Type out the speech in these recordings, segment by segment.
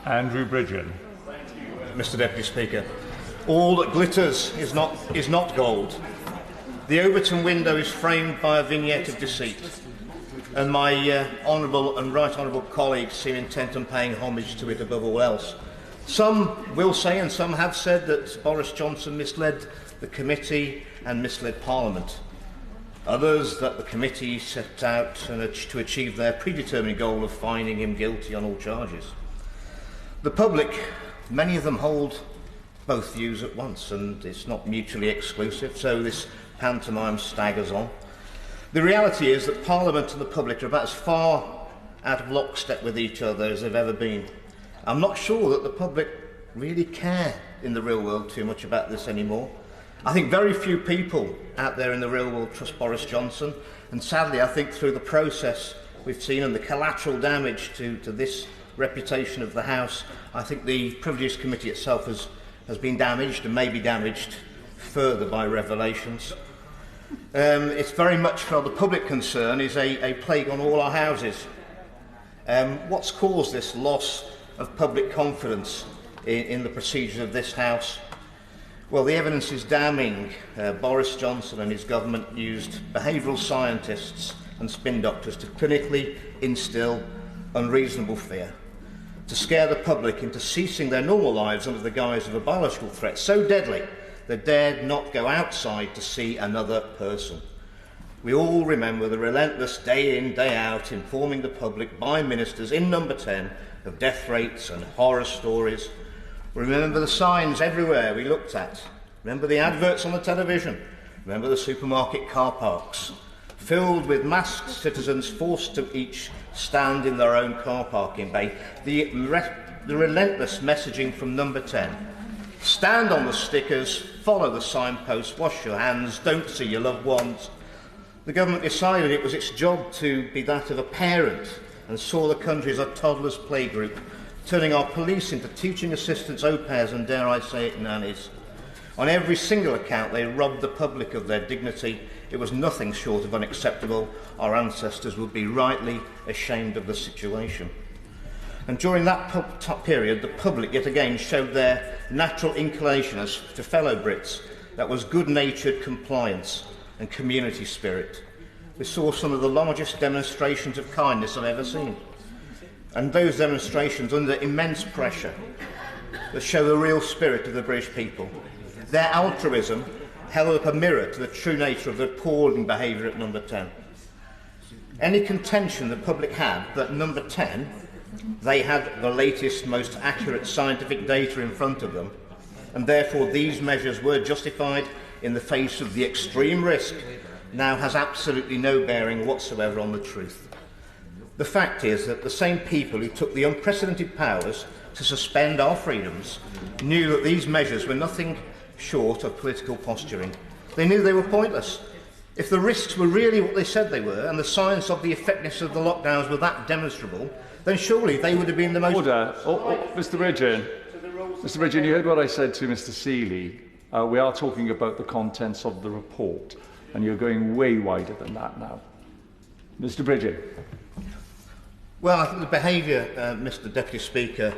Andrew Bridgen. Mr. Deputy Speaker, all that glitters is not gold. The Overton window is framed by a vignette of deceit, and my honourable and right honourable colleagues seem intent on paying homage to it above all else. Some will say, and some have said, that Boris Johnson misled the committee and misled Parliament. Others that the committee set out to achieve their predetermined goal of finding him guilty on all charges. The public, many of them hold both views at once, and it's not mutually exclusive, so this pantomime staggers on. The reality is that Parliament and the public are about as far out of lockstep with each other as they've ever been. I'm not sure that the public really care in the real world too much about this anymore. I think very few people out there in the real world trust Boris Johnson, and sadly I think through the process we've seen and the collateral damage to this reputation of the House, I think the Privileges Committee itself has been damaged and may be damaged further by revelations. It's very much, for the public concern, is a plague on all our houses. What's caused this loss of public confidence in the procedures of this House? Well, the evidence is damning. Boris Johnson and his government used behavioural scientists and spin doctors to clinically instill unreasonable fear, to scare the public into ceasing their normal lives under the guise of a biological threat so deadly they dared not go outside to see another person. We all remember the relentless day in, day out informing the public by ministers in Number 10 of death rates and horror stories. Remember the signs everywhere we looked at. Remember the adverts on the television. Remember the supermarket car parks, filled with masked citizens forced to each stand in their own car parking bay. The relentless messaging from Number 10. Stand on the stickers, follow the signposts, wash your hands, don't see your loved ones. The government decided it was its job to be that of a parent and saw the country as a toddler's playgroup, turning our police into teaching assistants, au pairs and, dare I say it, nannies. On every single account they robbed the public of their dignity. It was nothing short of unacceptable. Our ancestors would be rightly ashamed of the situation. And during that period, the public yet again showed their natural inclination as to fellow Brits. That was good-natured compliance and community spirit. We saw some of the largest demonstrations of kindness I've ever seen. And those demonstrations under immense pressure that show the real spirit of the British people. Their altruism held up a mirror to the true nature of the appalling behaviour at Number 10. Any contention the public had that Number 10, they had the latest, most accurate scientific data in front of them, and therefore these measures were justified in the face of the extreme risk, now has absolutely no bearing whatsoever on the truth. The fact is that the same people who took the unprecedented powers to suspend our freedoms knew that these measures were nothing short of political posturing. They knew they were pointless. If the risks were really what they said they were, and the science of the effectiveness of the lockdowns were that demonstrable, then surely they would have been the most... Order. Mr. Bridgen, you heard what I said to Mr. Seeley. We are talking about the contents of the report, and you're going way wider than that now. Mr. Bridgen. Well, I think the behaviour, Mr. Deputy Speaker,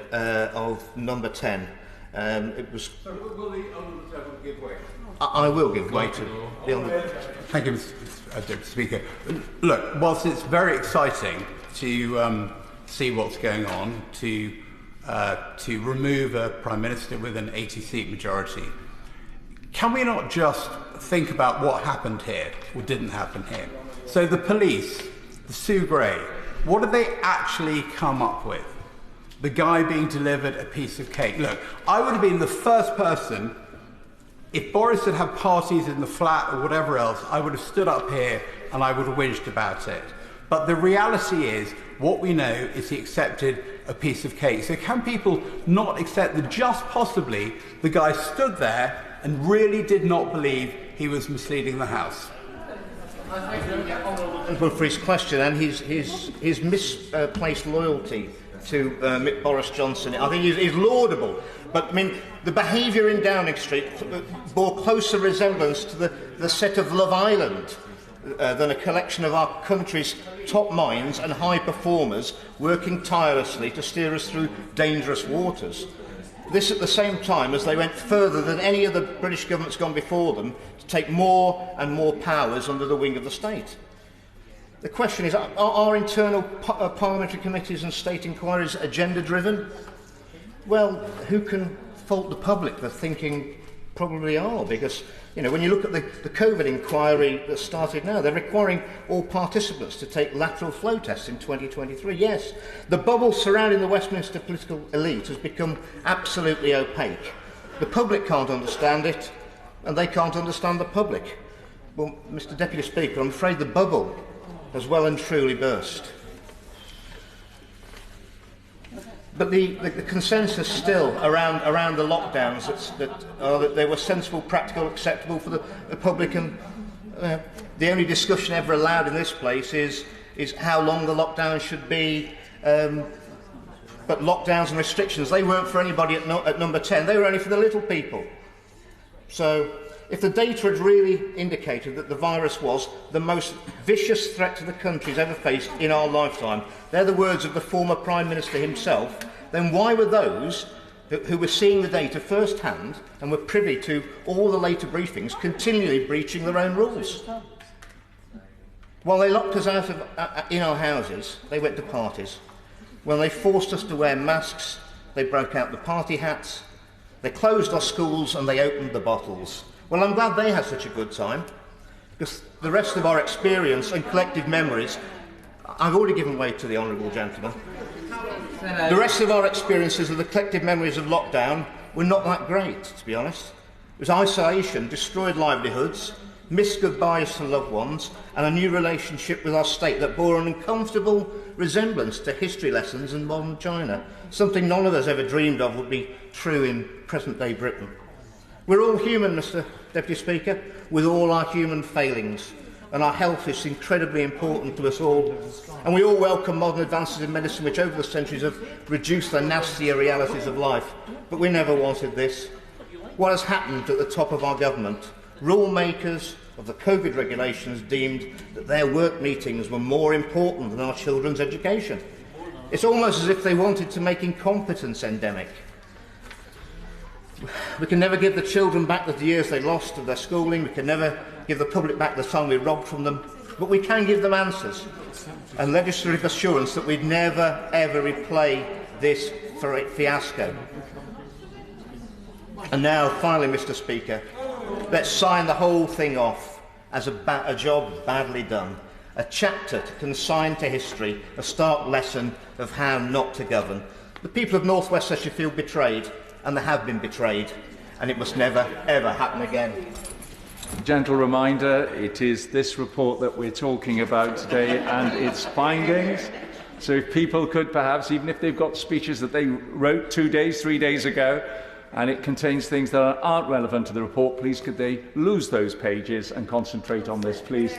of Number 10, it was... So will the Honourable Gentleman give way? I will give way to the Honourable... Thank you, Mr. Deputy Speaker. Look, whilst it's very exciting to see what's going on, to remove a Prime Minister with an 80-seat majority, can we not just think about what happened here, or didn't happen here? So the police, the Sue Gray, what did they actually come up with? The guy being delivered a piece of cake. Look, I would have been the first person, if Boris had had parties in the flat or whatever else, I would have stood up here and I would have whinged about it. But the reality is, what we know is he accepted a piece of cake. So can people not accept that just possibly the guy stood there and really did not believe he was misleading the House? I thank the Honourable for his question and his misplaced loyalty to Boris Johnson. I think he's laudable, but I mean the behaviour in Downing Street bore closer resemblance to the set of Love Island than a collection of our country's top minds and high performers working tirelessly to steer us through dangerous waters. This at the same time as they went further than any other British government's gone before them to take more and more powers under the wing of the state. The question is, are our internal parliamentary committees and state inquiries agenda-driven? Well, who can fault the public for thinking probably are? Because, you know, when you look at the COVID inquiry that started now, they're requiring all participants to take lateral flow tests in 2023. Yes, the bubble surrounding the Westminster political elite has become absolutely opaque. The public can't understand it, and they can't understand the public. Well, Mr. Deputy Speaker, I'm afraid the bubble has well and truly burst. But the consensus still around the lockdowns that they were sensible, practical, acceptable for the public, and the only discussion ever allowed in this place is how long the lockdown should be. But lockdowns and restrictions, they weren't for anybody at number 10, they were only for the little people. So if the data had really indicated that the virus was the most vicious threat to the country's ever faced in our lifetime, they're the words of the former Prime Minister himself, then why were those who were seeing the data firsthand and were privy to all the later briefings continually breaching their own rules? While they locked us out in our houses, they went to parties. When they forced us to wear masks, they broke out the party hats. They closed our schools and they opened the bottles. Well, I'm glad they had such a good time, because the rest of our experience and collective memories, I've already given way to the honourable gentleman. The rest of our experiences of the collective memories of lockdown were not that great, to be honest. It was isolation, destroyed livelihoods, missed goodbyes to loved ones, and a new relationship with our state that bore an uncomfortable resemblance to history lessons in modern China, something none of us ever dreamed of would be true in present-day Britain. We're all human, Mr. Deputy Speaker, with all our human failings, and our health is incredibly important to us all. And we all welcome modern advances in medicine which over the centuries have reduced the nastier realities of life. But we never wanted this. What has happened at the top of our government? Rule makers of the COVID regulations deemed that their work meetings were more important than our children's education. It's almost as if they wanted to make incompetence endemic. We can never give the children back the years they lost of their schooling. We can never give the public back the time we robbed from them. But we can give them answers and legislative assurance that we'd never, ever replay this fiasco. And now, finally, Mr. Speaker, let's sign the whole thing off as a job badly done, a chapter to consign to history, a stark lesson of how not to govern. The people of North West Cheshire feel betrayed, and they have been betrayed, and it must never, ever happen again. Gentle reminder, it is this report that we're talking about today and its findings. So if people could perhaps, even if they've got speeches that they wrote 2 days, 3 days ago, and it contains things that aren't relevant to the report, please could they lose those pages and concentrate on this, please.